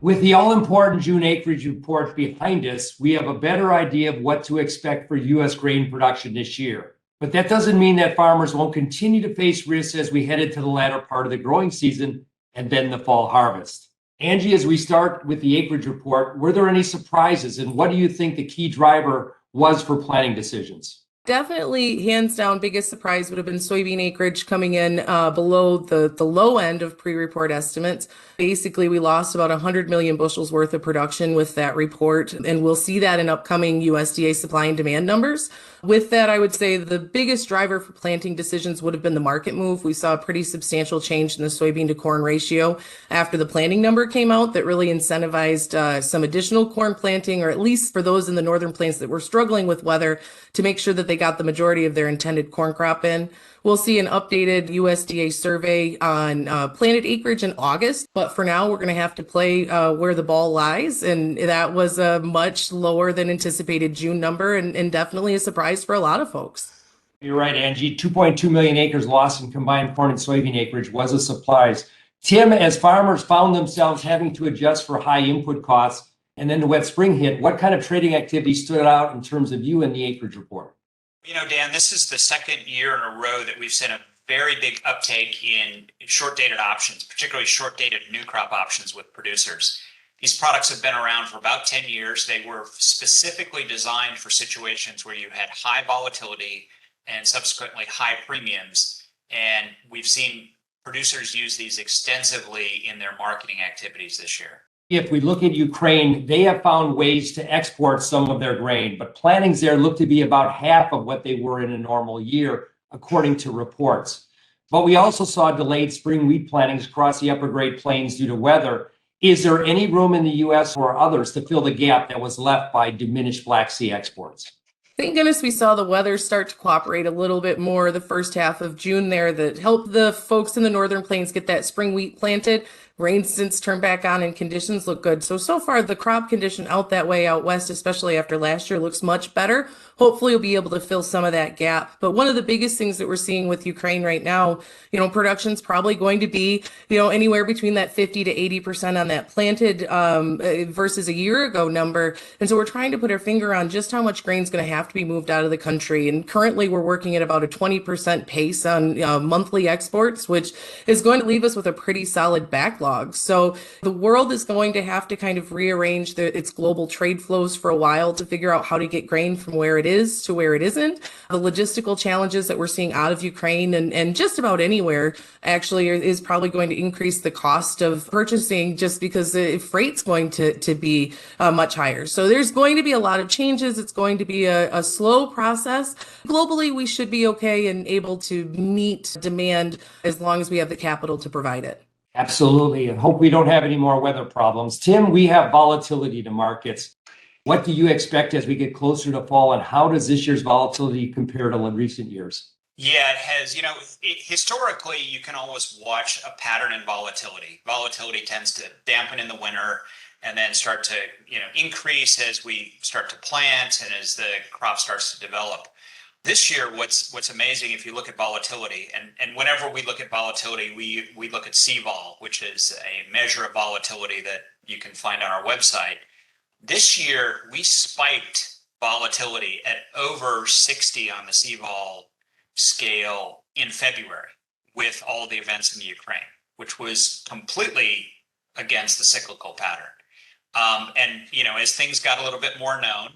With the all-important June acreage report behind us, we have a better idea of what to expect for U.S. grain production this year. But that doesn't mean that farmers won't continue to face risks as we head into the latter part of the growing season and then the fall harvest. Angie, as we start with the acreage report, were there any surprises, and what do you think the key driver was for planting decisions? Definitely, hands down, biggest surprise would have been soybean acreage coming in below the low end of pre-report estimates. Basically, we lost about 100 million bushels worth of production with that report, and we'll see that in upcoming USDA supply and demand numbers. With that, I would say the biggest driver for planting decisions would have been the market move. We saw a pretty substantial change in the soybean to corn ratio after the planting number came out that really incentivized some additional corn planting, or at least for those in the northern plains that were struggling with weather, to make sure that they got the majority of their intended corn crop in. We'll see an updated USDA survey on planted acreage in August, but for now, we're going to have to play where the ball lies, and that was a much lower than anticipated June number, and definitely a surprise for a lot of folks. You're right, Angie. 2.2 million acres lost in combined corn and soybean acreage was a surprise. Tim, as farmers found themselves having to adjust for high input costs and then the wet spring hit, what kind of trading activity stood out in terms of you and the acreage report? Dan, this is the second year in a row that we've seen a very big uptake in short-dated options, particularly short-dated new crop options with producers. These products have been around for about 10 years. They were specifically designed for situations where you had high volatility and subsequently high premiums. And we've seen producers use these extensively in their marketing activities this year. If we look at Ukraine, they have found ways to export some of their grain, but plantings there look to be about half of what they were in a normal year, according to reports. But we also saw delayed spring wheat plantings across the upper Great Plains due to weather. Is there any room in the U.S. or others to fill the gap that was left by diminished Black Sea exports? Thank goodness we saw the weather start to cooperate a little bit more the first half of June there that helped the folks in the northern plains get that spring wheat planted. Rain since turned back on and conditions look good. So far the crop condition out that way out west, especially after last year, looks much better. Hopefully we'll be able to fill some of that gap. But one of the biggest things that we're seeing with Ukraine right now, production's probably going to be, anywhere between that 50 to 80% on that planted versus a year ago number. And so we're trying to put our finger on just how much grain's going to have to be moved out of the country. And currently we're working at about a 20% pace on monthly exports, which is going to leave us with a pretty solid backlog. So the world is going to have to kind of rearrange its global trade flows for a while to figure out how to get grain from where it is to where it isn't. The logistical challenges that we're seeing out of Ukraine and just about anywhere actually is probably going to increase the cost of purchasing just because the freight's going to be much higher. So there's going to be a lot of changes. It's going to be a slow process. Globally, we should be okay and able to meet demand as long as we have the capital to provide it. Absolutely. And hope we don't have any more weather problems. Tim, we have volatility to markets. What do you expect as we get closer to fall, and how does this year's volatility compare to recent years? Yeah, it has. Historically, you can always watch a pattern in volatility. Volatility tends to dampen in the winter and then start to, increase as we start to plant and as the crop starts to develop. This year, what's amazing, if you look at volatility, and whenever we look at volatility, we look at CVol, which is a measure of volatility that you can find on our website. This year, we spiked volatility at over 60 on the CVol scale in February with all the events in the Ukraine, which was completely against the cyclical pattern. As things got a little bit more known,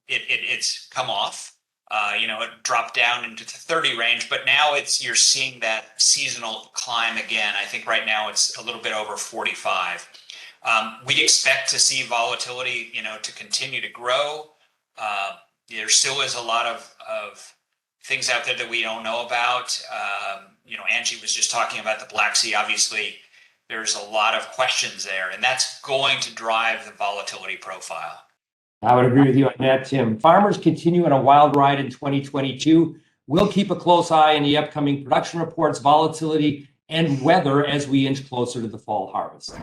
it's come off. It dropped down into the 30 range, but now you're seeing that seasonal climb again. I think right now it's a little bit over 45. We expect to see volatility, to continue to grow. There still is a lot of things out there that we don't know about. Angie was just talking about the Black Sea. Obviously, there's a lot of questions there, and that's going to drive the volatility profile. I would agree with you on that, Tim. Farmers continue on a wild ride in 2022. We'll keep a close eye on the upcoming production reports, volatility, and weather as we inch closer to the fall harvest.